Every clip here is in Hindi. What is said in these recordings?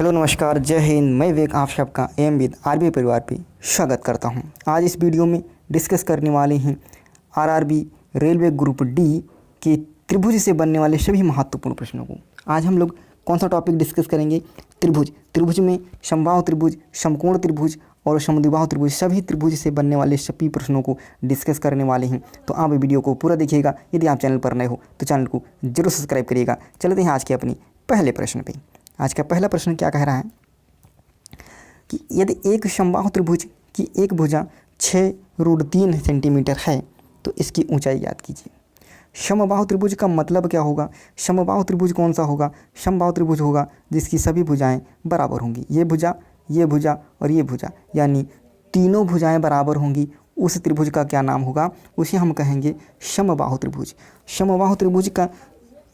हेलो नमस्कार, जय हिंद। मैं विवेक आप सबका एम विद आरबी परिवार पे स्वागत करता हूं। आज इस वीडियो में डिस्कस करने वाले हैं आरआरबी रेलवे ग्रुप डी के त्रिभुज से बनने वाले सभी महत्वपूर्ण प्रश्नों को। आज हम लोग कौन सा टॉपिक डिस्कस करेंगे? त्रिभुज में समबाहु त्रिभुज, समकोण त्रिभुज और समद्विबाहु त्रिभुज, सभी त्रिभुज से बनने वाले सभी प्रश्नों को डिस्कस करने वाले हैं। तो आप वीडियो को पूरा देखिएगा। यदि आप चैनल पर नए हो तो चैनल को जरूर सब्सक्राइब करिएगा। चलते हैं आज के अपनी पहले प्रश्न पे। आज का पहला प्रश्न क्या कह रहा है कि यदि एक समबाहु त्रिभुज की एक भुजा 6√3 सेंटीमीटर है तो इसकी ऊंचाई ज्ञात कीजिए। समबाहु त्रिभुज का मतलब क्या होगा? समबाहु त्रिभुज कौन सा होगा? समबाहु त्रिभुज होगा जिसकी सभी भुजाएं बराबर होंगी। ये भुजा और ये भुजा, यानी तीनों भुजाएं बराबर होंगी। उस त्रिभुज का क्या नाम होगा? उसे हम कहेंगे समबाहु त्रिभुज। समबाहु त्रिभुज का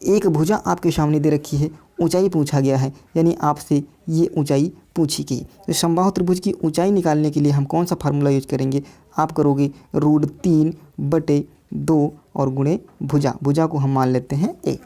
एक भुजा आपके सामने दे रखी है, ऊंचाई पूछा गया है, यानी आपसे ये ऊंचाई पूछी गई। तो समबाहु त्रिभुज की ऊंचाई निकालने के लिए हम कौन सा फार्मूला यूज करेंगे? आप करोगे √3/2 और गुणे भुजा को हम मान लेते हैं ए।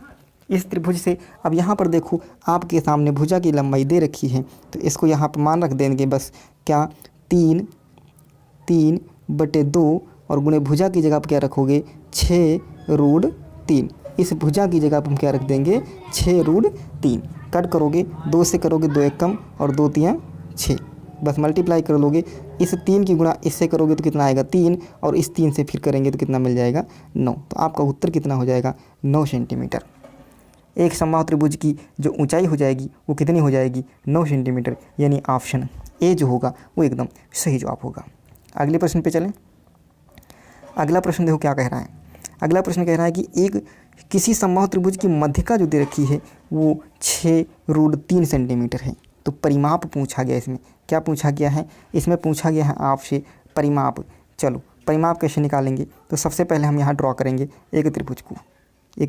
इस त्रिभुज से अब यहाँ पर देखो, आपके सामने भुजा की लंबाई दे रखी है, तो इसको यहाँ पर मान रख देंगे बस। क्या 3/2 और गुणे भुजा की जगह पर क्या रखोगे? 6√3। इस भुजा की जगह पर हम क्या रख देंगे? 6√3। कट करोगे, 2 से करोगे 2 एक कम और 2 3 6, बस मल्टीप्लाई कर लोगे। इस 3 की गुणा इससे करोगे तो कितना आएगा? 3, और इस 3 से फिर करेंगे तो कितना मिल जाएगा? 9। तो आपका उत्तर कितना हो जाएगा? 9 सेंटीमीटर। एक समबाहु त्रिभुज की जो ऊंचाई हो जाएगी वो कितनी हो जाएगी? 9 सेंटीमीटर, यानी ऑप्शन ए जो होगा वो एकदम सही जवाब होगा। अगले प्रश्न पे चलें। अगला प्रश्न देखो क्या कह रहा है। अगला प्रश्न कह रहा है कि किसी समबाहु त्रिभुज की मध्यिका जो दे रखी है वो 6√3 सेंटीमीटर है। तो परिमाप पूछा गया। इसमें क्या पूछा गया है? इसमें पूछा गया है आपसे परिमाप। चलो परिमाप कैसे निकालेंगे? तो सबसे पहले हम यहाँ ड्रॉ करेंगे एक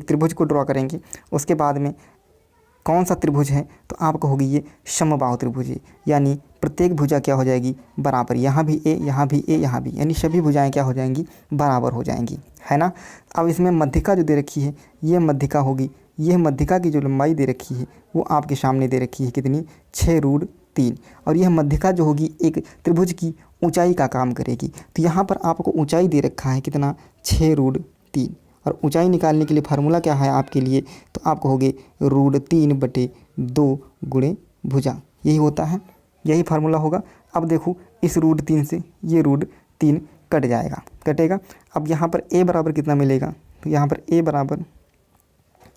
त्रिभुज को ड्रॉ करेंगे। उसके बाद में कौन सा त्रिभुज है? तो आप कहोगे ये समबाहु त्रिभुज है, यानी प्रत्येक भुजा क्या हो जाएगी? बराबर। यहाँ भी ए, यहाँ भी ए, यहाँ भी, यानी सभी भुजाएं क्या हो जाएंगी? बराबर हो जाएंगी, है ना। अब इसमें मध्यिका जो दे रखी है ये मध्यिका होगी। यह मध्यिका की जो लंबाई दे रखी है वो आपके सामने दे रखी है कितनी? 6√3। और यह मध्यिका जो होगी एक त्रिभुज की ऊंचाई का काम करेगी। तो यहाँ पर आपको ऊंचाई दे रखा है कितना? 6√3। और ऊंचाई निकालने के लिए फार्मूला क्या है आपके लिए? तो आप कहोगे √3/2 गुणे भुजा। यही होता है, यही फार्मूला होगा। अब देखो इस √3 से ये √3 कटेगा। अब यहाँ पर a बराबर कितना मिलेगा? तो यहाँ पर a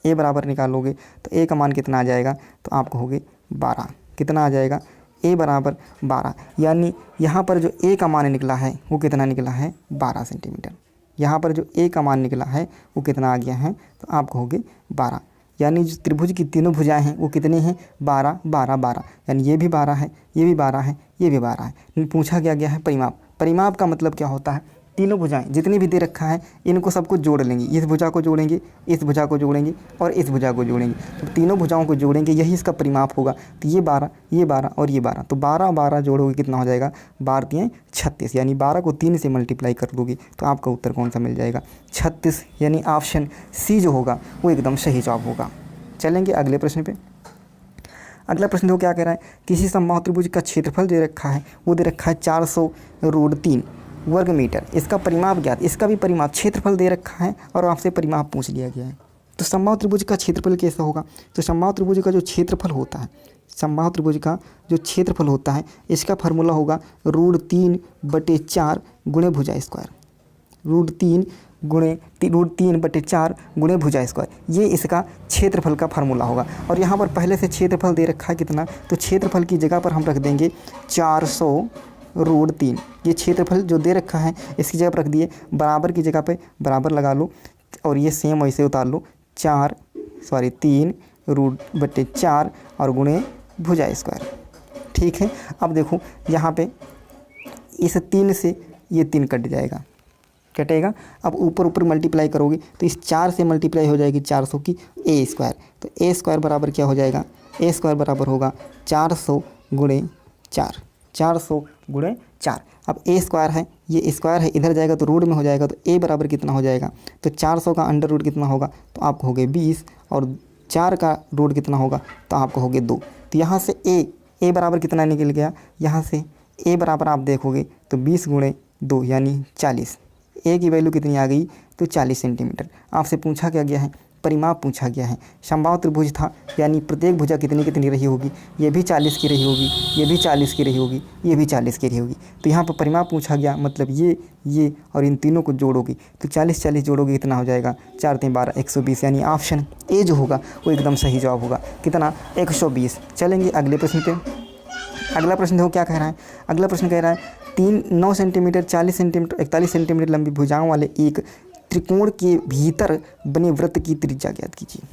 बराबर निकालोगे तो a का मान कितना आ जाएगा? तो आप कहोगे 12। कितना आ जाएगा? a बराबर 12, यानी यहाँ पर जो a का मान निकला है वो कितना निकला है? 12 सेंटीमीटर। यहाँ पर जो a का मान निकला है वो कितना आ गया है? तो आप कहोगे 12, यानी जो त्रिभुज की तीनों भुजाएं हैं वो कितनी हैं? 12 12 12, यानी ये भी 12 है, ये भी 12 है, ये भी 12 है। पूछा गया है परिमाप। परिमाप का मतलब क्या होता है? तीनों भुजाएं जितनी भी दे रखा है इनको सबको जोड़ लेंगे। इस भुजा को जोड़ेंगे, इस भुजा को जोड़ेंगे और इस भुजा को जोड़ेंगे। तो तीनों भुजाओं को जोड़ेंगे, यही इसका परिमाप होगा। तो ये 12 और ये 12, तो 12 12 जोड़ोगे कितना हो जाएगा? 12 36, यानी 12 को 3 से मल्टीप्लाई कर दोगे तो आपका उत्तर कौन सा मिल जाएगा? 36, यानी ऑप्शन सी जो होगा वो एकदम सही जवाब होगा। चलेंगे अगले प्रश्न पे। अगला प्रश्न देखो क्या कह रहा है। किसी समबाहु त्रिभुज का क्षेत्रफल दे रखा है, वो दे रखा है 400√3 वर्ग मीटर। इसका परिमाप ज्ञात। इसका भी परिमाप, क्षेत्रफल दे रखा है और आपसे परिमाप पूछ लिया गया है। तो समबाहु त्रिभुज का क्षेत्रफल कैसा होगा? तो समबाहु त्रिभुज का जो क्षेत्रफल होता है, इसका फार्मूला होगा √3/4 गुणे भुजा स्क्वायर। √3/4 गुणे भुजा स्क्वायर, ये इसका क्षेत्रफल का फार्मूला होगा। और यहाँ पर पहले से क्षेत्रफल दे रखा है कितना? तो क्षेत्रफल की जगह पर हम रख देंगे 400√3। ये क्षेत्रफल जो दे रखा है इसकी जगह पर रख दिए, बराबर की जगह पे बराबर लगा लो और ये सेम वैसे उतार लो। 3√4 और गुणे भुजा स्क्वायर। ठीक है। अब देखो यहाँ पे इस 3 से ये 3 कटेगा। अब ऊपर मल्टीप्लाई करोगे तो इस 4 से मल्टीप्लाई हो जाएगी 400 की a स्क्वायर। तो a स्क्वायर बराबर क्या हो जाएगा? a स्क्वायर बराबर होगा 400 गुणे 4। 400 गुणे 4। अब a स्क्वायर है, ये स्क्वायर है, इधर जाएगा तो रूट में हो जाएगा। तो a बराबर कितना हो जाएगा? तो 400 का अंडर रूट कितना होगा? तो आपको हो गए 20, और 4 का रूट कितना होगा? तो आपको हो गए 2। तो यहाँ से a ए बराबर कितना निकल गया यहाँ से, ए बराबर आप देखोगे तो 20 गुणे 2 यानी 40। ए की वैल्यू कितनी आ गई तो 40 सेंटीमीटर। आपसे पूछा क्या गया है, परिमाप पूछा गया है। समबाहु त्रिभुज था यानी प्रत्येक भुजा कितनी कितनी रही होगी, ये भी 40 की रही होगी, ये भी 40 की रही होगी, ये भी 40 की रही होगी। तो यहाँ पर परिमाप पूछा गया, मतलब ये और इन तीनों को जोड़ोगे तो 40 40 जोड़ोगे कितना हो जाएगा 4 3 12 120, यानी ऑप्शन ए जो होगा वो एकदम सही जवाब होगा। कितना 120। चलेंगे अगले प्रश्न पे। अगला प्रश्न देखो क्या कह रहा है। अगला प्रश्न कह रहा है 9 सेंटीमीटर 40 सेंटीमीटर 41 सेंटीमीटर लंबी भुजाओं वाले एक त्रिकोण के भीतर बने वृत्त की त्रिज्या ज्ञात कीजिए।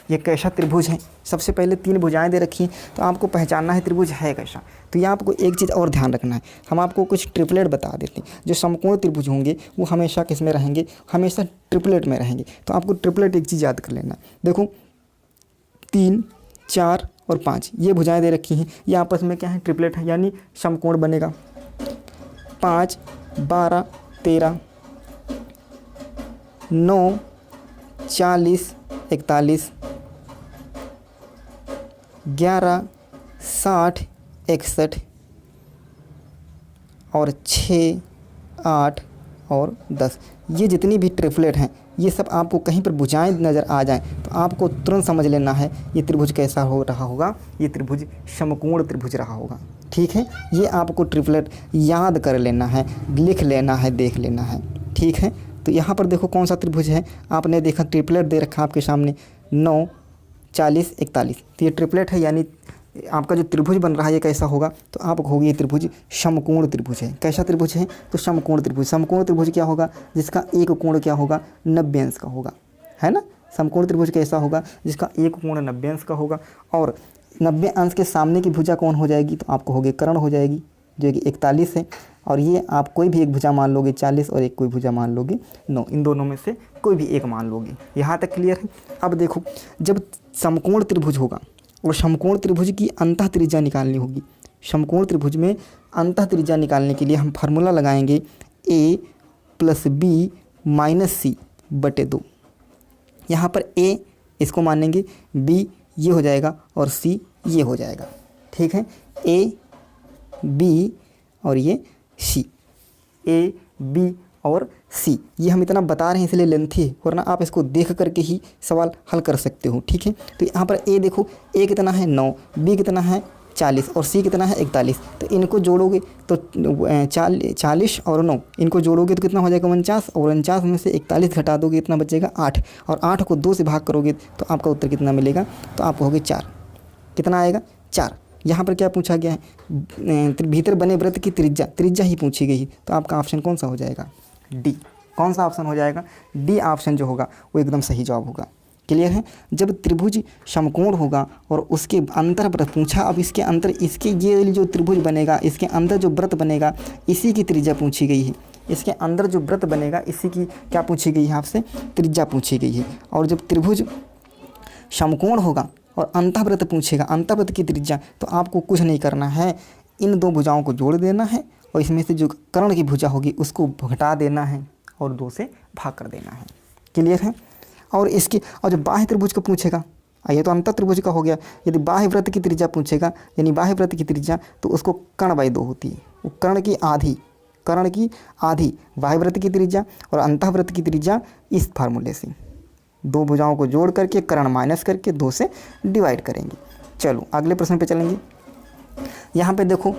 यह कैसा त्रिभुज है। सबसे पहले 3 भुजाएं दे रखी हैं तो आपको पहचानना है त्रिभुज है कैसा। तो ये आपको एक चीज़ और ध्यान रखना है, हम आपको कुछ ट्रिपलेट बता देते हैं। जो समकोण त्रिभुज होंगे वो हमेशा किस में रहेंगे, हमेशा ट्रिपलेट में रहेंगे। तो आपको ट्रिपलेट एक चीज़ याद कर लेना। देखो 3 4 और 5 ये भुजाएं दे रखी हैं, ये आपस में क्या है ट्रिपलेट है, यानी समकोण बनेगा। 5 12 13 9 40 41 11 60 61 और 6 8 और 10। ये जितनी भी ट्रिपलेट हैं ये सब आपको कहीं पर भुजाएं नज़र आ जाएं तो आपको तुरंत समझ लेना है ये त्रिभुज कैसा हो रहा होगा, ये त्रिभुज समकोण त्रिभुज रहा होगा। ठीक है, ये आपको ट्रिपलेट याद कर लेना है, लिख लेना है, देख लेना है। ठीक है, तो यहाँ पर देखो कौन सा त्रिभुज है, आपने देखा ट्रिपलेट दे रखा आपके सामने 9 40 41। तो ये ट्रिपलेट है, यानी आपका जो त्रिभुज बन रहा है ये कैसा होगा, तो आप कहोगे ये त्रिभुज समकोण त्रिभुज है। कैसा त्रिभुज है, तो समकोण त्रिभुज। समकोण त्रिभुज क्या होगा, जिसका एक कोण क्या होगा 90 अंश का होगा, है ना। समकोण त्रिभुज कैसा होगा, जिसका एक कोण 90 अंश का होगा और 90 अंश के सामने की भुजा कौन हो जाएगी, तो आप कहोगे कर्ण हो जाएगी, जो कि 41 है। और ये आप कोई भी एक भुजा मान लोगे 40 और एक कोई भुजा मान लोगे 9, इन दोनों में से कोई भी एक मान लोगे। यहाँ तक क्लियर है। अब देखो जब समकोण त्रिभुज होगा और समकोण त्रिभुज की अंतः त्रिज्या निकालनी होगी। समकोण त्रिभुज में अंतः त्रिज्या निकालने के लिए हम फार्मूला लगाएंगे a + b - c बटे 2। यहाँ पर a इसको मानेंगे, b ये हो जाएगा और c ये हो जाएगा। ठीक है, a b और ये c, a b और सी। ये हम इतना बता रहे हैं इसलिए लेंथी है, वरना आप इसको देख करके ही सवाल हल कर सकते हो। ठीक है, तो यहाँ पर ए देखो, ए कितना है 9, बी कितना है 40 और सी कितना है 41। तो इनको जोड़ोगे तो 40 और 9 इनको जोड़ोगे तो कितना हो जाएगा 49, और 49 में से 41 घटा दोगे इतना बचेगा 8, और 8 को 2 से भाग करोगे तो आपका उत्तर कितना मिलेगा, तो आप कहोगे 4। कितना आएगा 4। यहाँ पर क्या पूछा गया है, भीतर बने वृत्त की त्रिज्या ही पूछी गई है। तो आपका ऑप्शन कौन सा हो जाएगा, डी। कौन सा ऑप्शन हो जाएगा, डी ऑप्शन जो होगा वो एकदम सही जवाब होगा। क्लियर है। जब त्रिभुज समकोण होगा और उसके अंतर वृत्त पूछा, अब इसके अंतर, इसके ये जो त्रिभुज बनेगा इसके अंदर जो वृत्त बनेगा इसी की त्रिज्या पूछी गई है। इसके अंदर जो वृत्त बनेगा इसी की क्या पूछी गई है, आपसे त्रिज्या पूछी गई है। और जब त्रिभुज समकोण होगा और अंतःवृत्त पूछेगा, अंतःवृत्त की त्रिज्या, तो आपको कुछ नहीं करना है, इन दो भुजाओं को जोड़ देना है और इसमें से जो कर्ण की भुजा होगी उसको घटा देना है और 2 से भाग कर देना है। क्लियर है। और इसकी, और जो बाह्य त्रिभुज को पूछेगा, ये तो अंतः त्रिभुज का हो गया, यदि बाह्य वृत्त की त्रिज्या पूछेगा, यानी बाह्य वृत्त की त्रिज्या, तो उसको कर्ण/2 होती है, वो कर्ण की आधी बाह्य वृत्त की त्रिज्या और अंतःवृत्त की त्रिज्या इस फार्मूले से 2 भुजाओं को जोड़ करके कर्ण माइनस करके 2 से डिवाइड करेंगे। चलो अगले प्रश्न पे चलेंगे। यहाँ पे देखो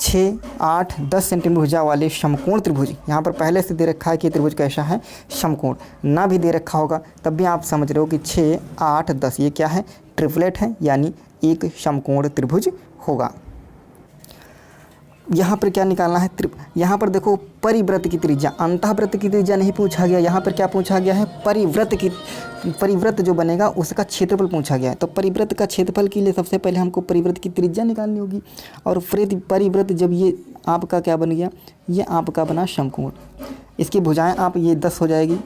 6 8 10 सेंटीमीटर भुजा वाले समकोण त्रिभुज, यहाँ पर पहले से दे रखा है कि त्रिभुज कैसा है, समकोण। ना भी दे रखा होगा तब भी आप समझ रहे हो कि 6 8 10 ये क्या है, ट्रिपलेट है, यानी एक समकोण त्रिभुज होगा। यहाँ पर क्या निकालना है, यहाँ पर देखो परिवृत्त की त्रिज्या, अंतःवृत्त की त्रिज्या नहीं पूछा गया, यहाँ पर क्या पूछा गया है, परिवृत्त जो बनेगा उसका क्षेत्रफल पूछा गया है। तो परिवृत्त का क्षेत्रफल के लिए सबसे पहले हमको परिवृत्त की त्रिज्या निकालनी होगी। और परिवृत्त जब ये आपका क्या बन गया, ये आपका बना समकोण, इसकी भुजाएं आप ये 10 हो जाएगी,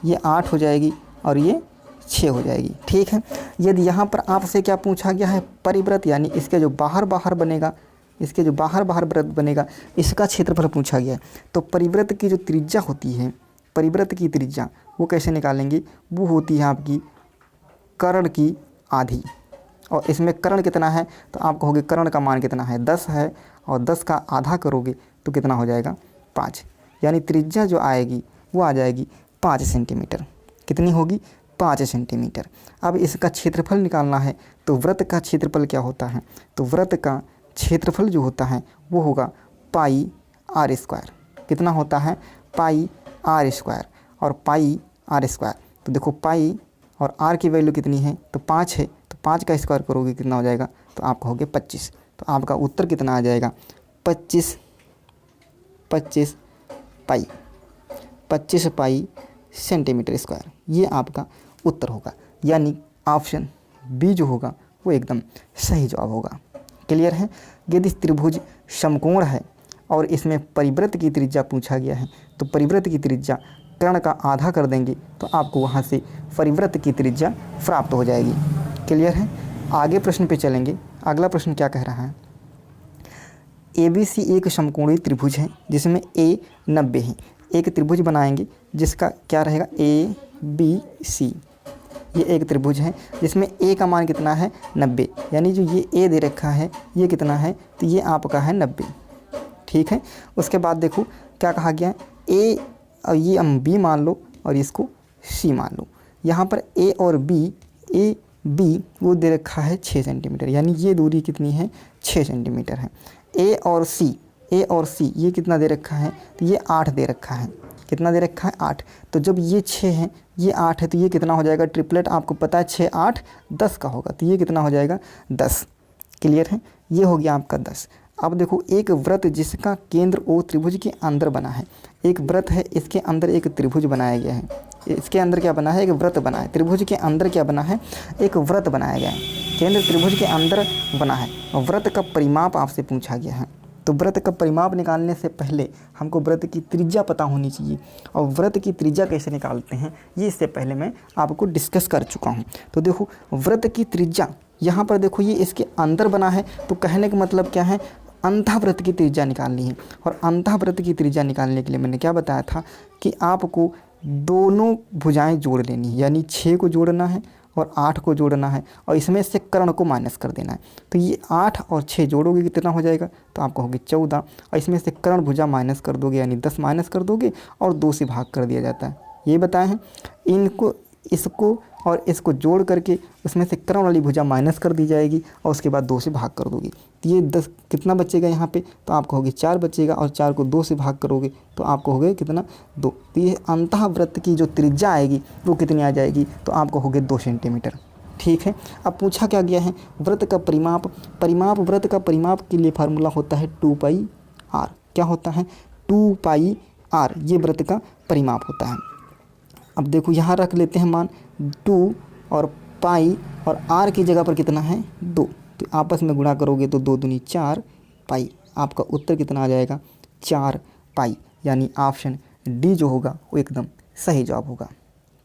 ये 8 हो जाएगी और ये 6 हो जाएगी। ठीक है। यदि यहाँ पर आपसे क्या पूछा गया है, परिवृत्त, यानी इसके जो बाहर बनेगा, इसके जो बाहर वृत्त बनेगा इसका क्षेत्रफल पूछा गया है। तो परिवृत्त की जो त्रिज्या होती है, परिवृत्त की त्रिज्या वो कैसे निकालेंगे, वो होती है आपकी कर्ण की आधी। और इसमें कर्ण कितना है, तो आप कहोगे कर्ण का मान कितना है, 10 है, और 10 का आधा करोगे तो कितना हो जाएगा, 5। यानी त्रिज्या जो आएगी वो आ जाएगी 5 सेंटीमीटर। कितनी होगी, 5 सेंटीमीटर। अब इसका क्षेत्रफल निकालना है, तो वृत्त का क्षेत्रफल क्या होता है, तो वृत्त का क्षेत्रफल जो होता है वो होगा पाई आर स्क्वायर। कितना होता है, पाई आर स्क्वायर, और पाई आर स्क्वायर, तो देखो पाई और आर की वैल्यू कितनी है, तो 5 है, तो 5 का स्क्वायर करोगे कितना हो जाएगा, तो आप कहोगे 25। तो आपका उत्तर कितना आ जाएगा, 25 पाई 25 पाई सेंटीमीटर स्क्वायर। ये आपका उत्तर होगा, यानी ऑप्शन बी जो होगा वो एकदम सही जवाब होगा। क्लियर है। यदि त्रिभुज समकोण है और इसमें परिवृत्त की त्रिज्या पूछा गया है, तो परिवृत्त की त्रिज्या कर्ण का आधा कर देंगे तो आपको वहाँ से परिवृत्त की त्रिज्या प्राप्त हो जाएगी। क्लियर है। आगे प्रश्न पे चलेंगे। अगला प्रश्न क्या कह रहा है, ABC एक समकोणीय त्रिभुज है जिसमें A 90 है। एक त्रिभुज बनाएंगे जिसका क्या रहेगा, ABC। ये एक त्रिभुज है जिसमें A का मान कितना है, 90। यानी जो ये A दे रखा है ये कितना है, तो ये आपका है 90। ठीक है। उसके बाद देखो क्या कहा गया है, A और ये हम B मान लो और इसको C मान लो। यहाँ पर A और B वो दे रखा है 6 सेंटीमीटर, यानी ये दूरी कितनी है, 6 सेंटीमीटर है। A और C ये कितना दे रखा है, तो ये 8 दे रखा है। कितना दे रखा है, 8। तो जब ये 6 है ये 8 है, तो ये कितना हो जाएगा, ट्रिपलेट आपको पता है 6 8 10 का होगा, तो ये कितना हो जाएगा, 10। क्लियर है। ये हो गया आपका 10। अब देखो एक वृत्त जिसका केंद्र O त्रिभुज के अंदर बना है। एक वृत्त है, इसके अंदर एक त्रिभुज बनाया गया है। इसके अंदर क्या बना है, एक वृत्त बना है। त्रिभुज के अंदर क्या बना है, एक वृत्त बनाया गया है। केंद्र त्रिभुज के अंदर बना है और वृत्त का परिमाप आपसे पूछा गया है। तो वृत्त का परिमाप निकालने से पहले हमको वृत्त की त्रिज्या पता होनी चाहिए, और वृत्त की त्रिज्या कैसे निकालते हैं ये इससे पहले मैं आपको डिस्कस कर चुका हूँ। तो देखो वृत्त की त्रिज्या यहाँ पर देखो ये इसके अंदर बना है, तो कहने का मतलब क्या है, अंतःवृत्त की त्रिज्या निकालनी है। और अंतःवृत्त की त्रिज्या निकालने के लिए मैंने क्या बताया था कि आपको दोनों भुजाएं जोड़ लेनी है, यानी 6 को जोड़ना है और 8 को जोड़ना है, और इसमें से कर्ण को माइनस कर देना है। तो ये 8 और 6 जोड़ोगे कितना हो जाएगा, तो आप कहोगे 14, और इसमें से कर्ण भुजा माइनस कर दोगे, यानी 10 माइनस कर दोगे और 2 से भाग कर दिया जाता है। ये बताए हैं। इनको इसको और इसको जोड़ करके उसमें से कर्ण वाली भुजा माइनस कर दी जाएगी और उसके बाद 2 से भाग कर दोगे, तो ये 10 कितना बचेगा यहाँ पे, तो आप कहोगे 4 बचेगा, और 4 को 2 से भाग करोगे तो आप कहोगे कितना, 2। तो ये अंतःवृत्त की जो त्रिज्या आएगी वो कितनी आ जाएगी, तो आप कहोगे 2 सेंटीमीटर। ठीक है। अब पूछा क्या गया है, वृत्त का परिमाप वृत्त का परिमाप के लिए फार्मूला होता है 2 पाई r। क्या होता है, 2 पाई r, ये वृत्त का परिमाप होता है। अब देखो यहाँ रख लेते हैं मान 2 और पाई, और r की जगह पर कितना है, 2, तो आपस में गुणा करोगे तो 2 दूनी 4 पाई। आपका उत्तर कितना आ जाएगा, 4 पाई। यानी ऑप्शन डी जो होगा वो एकदम सही जवाब होगा।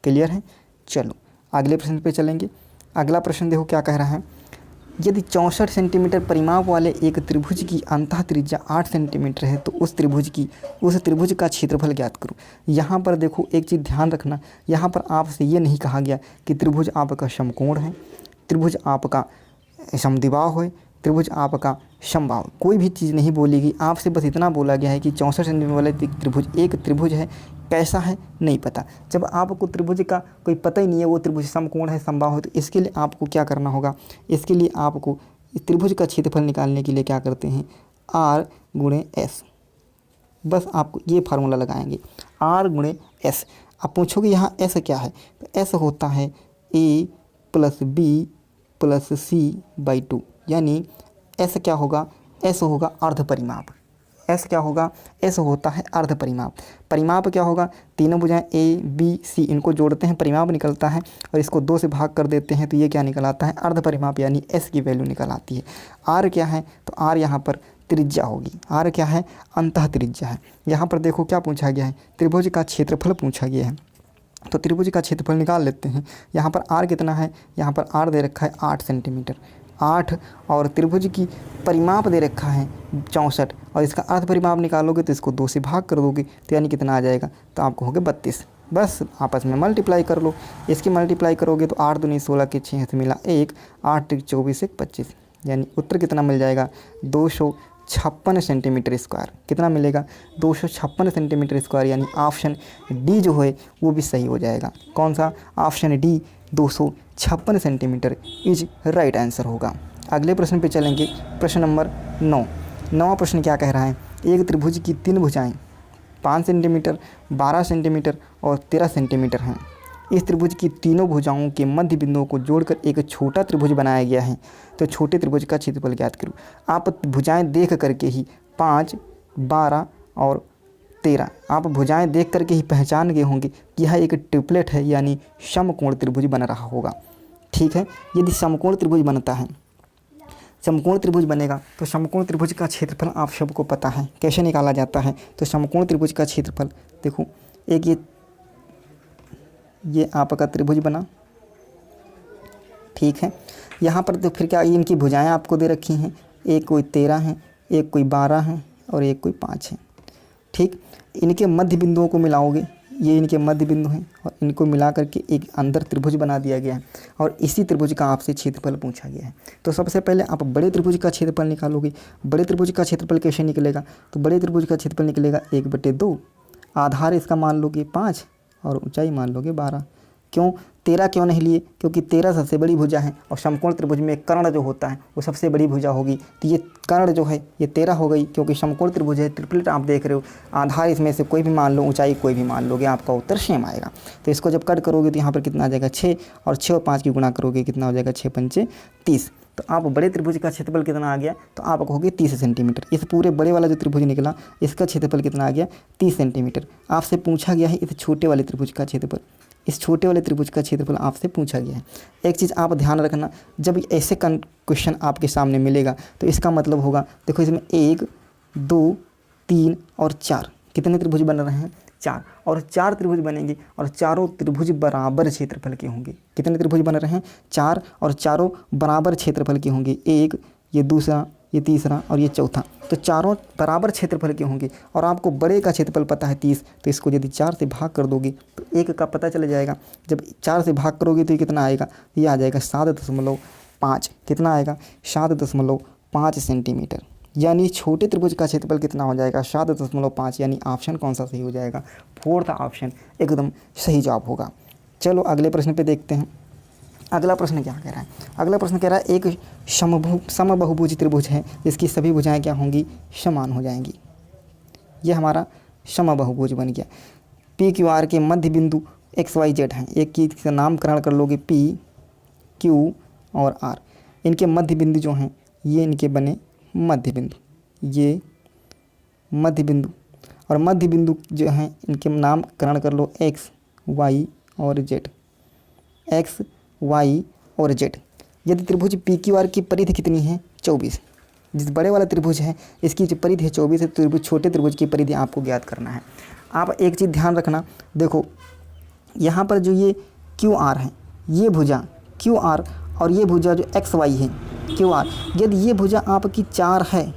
क्लियर है। चलो अगले प्रश्न पे चलेंगे। अगला प्रश्न देखो क्या कह रहा है, यदि 64 सेंटीमीटर परिमाप वाले एक त्रिभुज की अंतः त्रिज्या 8 सेंटीमीटर है तो उस त्रिभुज का क्षेत्रफल ज्ञात करो। यहाँ पर देखो एक चीज़ ध्यान रखना, यहाँ पर आपसे ये नहीं कहा गया कि त्रिभुज आपका समकोण है, त्रिभुज आपका समद्विबाहु है, त्रिभुज आपका समबाहु, कोई भी चीज़ नहीं बोलेगी। आपसे बस इतना बोला गया है कि 64 सेंटीमीटर वाले त्रिभुज एक त्रिभुज है, कैसा है नहीं पता। जब आपको त्रिभुज का कोई पता ही नहीं है वो त्रिभुज समकोण है समबाहु है, तो इसके लिए आपको क्या करना होगा, इसके लिए आपको त्रिभुज का क्षेत्रफल निकालने के लिए क्या करते हैं, r गुणे s। बस आपको ये फार्मूला लगाएंगे, r गुणे s। आप पूछोगे यहाँ s क्या है, तो s होता है a + b + c/2, यानी s क्या होगा, s होगा अर्ध परिमाप। S क्या होगा, S होता है अर्ध परिमाप। परिमाप क्या होगा, तीनों भुजाएं A B C इनको जोड़ते हैं, परिमाप निकलता है, और इसको 2 से भाग कर देते हैं तो ये क्या निकल आता है, अर्ध परिमाप, यानी S की वैल्यू निकल आती है। R क्या है, तो R यहाँ पर त्रिज्या होगी। R क्या है, अंतः त्रिज्या है। यहाँ पर देखो क्या पूछा गया है, त्रिभुज का क्षेत्रफल पूछा गया है, तो त्रिभुज का क्षेत्रफल निकाल लेते हैं। यहाँ पर R कितना है, यहाँ पर R दे रखा है 8 सेंटीमीटर, 8, और त्रिभुज की परिमाप दे रखा है 64, और इसका अर्ध परिमाप निकालोगे तो इसको 2 से भाग कर दोगे तो यानी कितना आ जाएगा, तो आप कहोगे 32। बस आपस में मल्टीप्लाई कर लो। इसकी मल्टीप्लाई करोगे तो 8 दूनी 16 के 6 से मिला 1, 8 3 24 1 25, यानी उत्तर कितना मिल जाएगा 256 सेंटीमीटर स्क्वायर। कितना मिलेगा 256 सेंटीमीटर स्क्वायर, यानी ऑप्शन डी जो है वो भी सही हो जाएगा। कौन सा? Option D 256 centimetre is right answer होगा। अगले प्रश्न पे चलेंगे, प्रश्न नंबर 9। 9वां प्रश्न क्या कह रहा है? एक त्रिभुज की 3 भुजाएं 5 सेंटीमीटर, 12 सेंटीमीटर और 13 सेंटीमीटर हैं। इस त्रिभुज की तीनों भुजाओं के मध्य बिंदुओं को जोड़कर एक छोटा त्रिभुज बनाया गया है, तो छोटे त्रिभुज का क्षेत्रफल ज्ञात करो। आप भुजाएं देख करके ही 5, 12 और 13 आप भुजाएं देख करके ही पहचान गए होंगे कि यह एक ट्रिपलेट है, यानी समकोण त्रिभुज बन रहा होगा। ठीक है, यदि समकोण त्रिभुज बनता है, समकोण त्रिभुज बनेगा तो समकोण त्रिभुज का क्षेत्रफल आप सबको पता है कैसे निकाला जाता है। तो समकोण त्रिभुज का क्षेत्रफल देखो, एक ये आपका त्रिभुज बना, ठीक है। यहाँ पर तो फिर क्या, इनकी भुजाएं आपको दे रखी हैं, एक कोई 13 है, एक कोई 12 है और एक कोई 5 है। ठीक, इनके मध्य बिंदुओं को मिलाओगे, ये इनके मध्य बिंदु हैं और इनको मिला करके एक अंदर त्रिभुज बना दिया गया है और इसी त्रिभुज का आपसे क्षेत्रफल पूछा गया है। तो सबसे पहले आप बड़े त्रिभुज का क्षेत्रफल निकालोगे। बड़े त्रिभुज का क्षेत्रफल कैसे निकलेगा? तो बड़े त्रिभुज का क्षेत्रफल निकलेगा 1/2, आधार इसका मान लोगे 5 और ऊंचाई मान लोगे 12। क्यों 13 क्यों नहीं लिए? क्योंकि 13 सबसे बड़ी भुजा है और समकोण त्रिभुज में कर्ण जो होता है वो सबसे बड़ी भुजा होगी, तो ये कर्ण जो है ये 13 हो गई, क्योंकि समकोण त्रिभुज है, ट्रिपलेट आप देख रहे हो। आधार इसमें से कोई भी मान लो, ऊंचाई कोई भी मान लोगे, आपका उत्तर सेम आएगा। तो इसको जब कट करोगे तो यहाँ पर कितना आ जाएगा 6, और 6 और 5 की गुणा करोगे कितना हो जाएगा 6 पंचे 30। तो आप बड़े त्रिभुज का क्षेत्रफल कितना आ गया? तो आप कहोगे 30 सेंटीमीटर। इस पूरे बड़े वाला जो त्रिभुज निकला इसका क्षेत्रफल कितना आ गया? 30 सेंटीमीटर। आपसे पूछा गया है इस छोटे वाले त्रिभुज का क्षेत्रफल, इस छोटे वाले त्रिभुज का क्षेत्रफल आपसे पूछा गया है। एक चीज़ आप ध्यान रखना, जब ऐसे क्वेश्चन आपके सामने मिलेगा तो इसका मतलब होगा, देखो इसमें 1, 2, 3 और 4 कितने त्रिभुज बन रहे हैं? 4, और 4 त्रिभुज बनेंगे और चारों त्रिभुज बराबर क्षेत्रफल के होंगे। कितने त्रिभुज बन रहे हैं? 4, और चारों बराबर क्षेत्रफल के होंगे। एक, ये दूसरा, ये तीसरा और ये चौथा, तो चारों बराबर क्षेत्रफल के होंगे। और आपको बड़े का क्षेत्रफल पता है 30, तो इसको यदि 4 से भाग कर दोगे तो 1 का पता चल जाएगा। जब 4 से भाग करोगे तो ये कितना आएगा? ये आ जाएगा 7.5। कितना आएगा? 7.5 सेंटीमीटर। यानी छोटे त्रिभुज का क्षेत्रफल कितना हो जाएगा? 7.5। यानी ऑप्शन कौन सा सही हो जाएगा? 4th ऑप्शन एकदम सही जवाब होगा। चलो अगले प्रश्न पे देखते हैं। अगला प्रश्न क्या कह रहा है? अगला प्रश्न कह रहा है एक समबाहुभुज त्रिभुज है जिसकी सभी भुजाएं क्या होंगी? समान हो जाएंगी। यह हमारा समबाहुभुज बन गया। पी क्यू आर के मध्य बिंदु XYZ हैं। एक की का नामकरण कर लोगे P, Q और R। इनके मध्य बिंदु जो हैं ये इनके बने मध्य बिंदु, ये मध्य बिंदु, और मध्य बिंदु जो हैं इनके नामकरण कर लो X, Y और Z। X, Y और Z। यदि त्रिभुज PQR की परिधि कितनी है? 24। जिस बड़े वाला त्रिभुज है इसकी जो परिधि है 24 है, त्रिभुज छोटे त्रिभुज की परिधि आपको ज्ञात करना है। आप एक चीज़ ध्यान रखना, देखो यहाँ पर जो ये QR है, ये भुजा QR और ये भुजा जो XY है QR, यदि ये भुजा आपकी 4 है,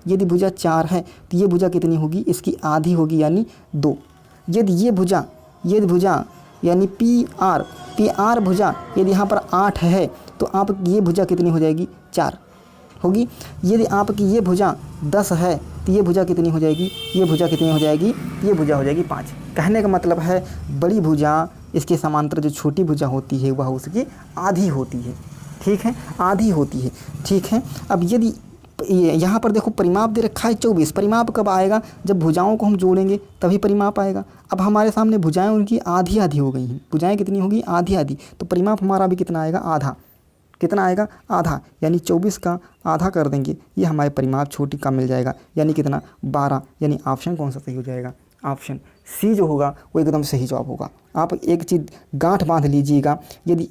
यदि भुजा 4 है तो ये भुजा कितनी होगी? इसकी आधी होगी, यानी 2। यदि ये भुजा यानी PR भुजा यदि यहाँ पर 8 है तो आपकी ये भुजा कितनी हो जाएगी? 4 होगी। यदि आपकी ये भुजा 10 है तो ये भुजा कितनी हो जाएगी? ये भुजा कितनी हो जाएगी? ये भुजा हो जाएगी 5। कहने का मतलब है बड़ी भुजा इसके समांतर जो छोटी भुजा होती है वह उसकी आधी होती है। ठीक है, आधी होती है। ठीक है, अब यदि यहाँ पर देखो परिमाप दे रखा है 24। परिमाप कब आएगा? जब भुजाओं को हम जोड़ेंगे तभी परिमाप आएगा। अब हमारे सामने भुजाएं उनकी आधी आधी हो गई हैं। भुजाएं कितनी होगी? आधी आधी। तो परिमाप हमारा भी कितना आएगा? आधा। कितना आएगा? आधा। यानी 24 का आधा कर देंगे, ये हमारे परिमाप छोटी का मिल जाएगा, यानी कितना? 12। यानी ऑप्शन कौन सा सही हो जाएगा? ऑप्शन सी जो होगा वो एकदम सही जवाब होगा। आप एक चीज़ गांठ बांध लीजिएगा, यदि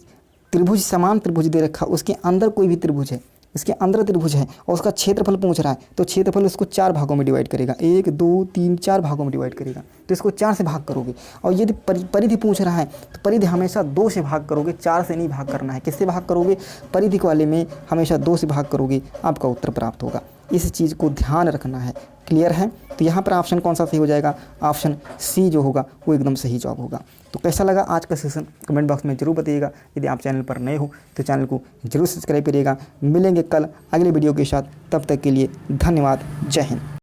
त्रिभुज समान त्रिभुज दे रखा, उसके अंदर कोई भी त्रिभुज है, इसके अंदर त्रिभुज है और उसका क्षेत्रफल पूछ रहा है, तो क्षेत्रफल उसको 4 भागों में डिवाइड करेगा। 1, 2, 3, 4 भागों में डिवाइड करेगा। तो इसको 4 से भाग करोगे। और यदि परिधि पूछ रहा है तो परिधि हमेशा 2 से भाग करोगे, 4 से नहीं भाग करना है। किससे भाग करोगे? परिधि वाले में हमेशा 2 से भाग करोगे, आपका उत्तर प्राप्त होगा। इस चीज़ को ध्यान रखना है। क्लियर है? तो यहाँ पर ऑप्शन कौन सा सही हो जाएगा? ऑप्शन सी जो होगा वो एकदम सही जवाब होगा। तो कैसा लगा आज का सेशन कमेंट बॉक्स में जरूर बताइएगा। यदि आप चैनल पर नए हो तो चैनल को जरूर सब्सक्राइब करिएगा। मिलेंगे कल अगले वीडियो के साथ, तब तक के लिए धन्यवाद। जय हिंद।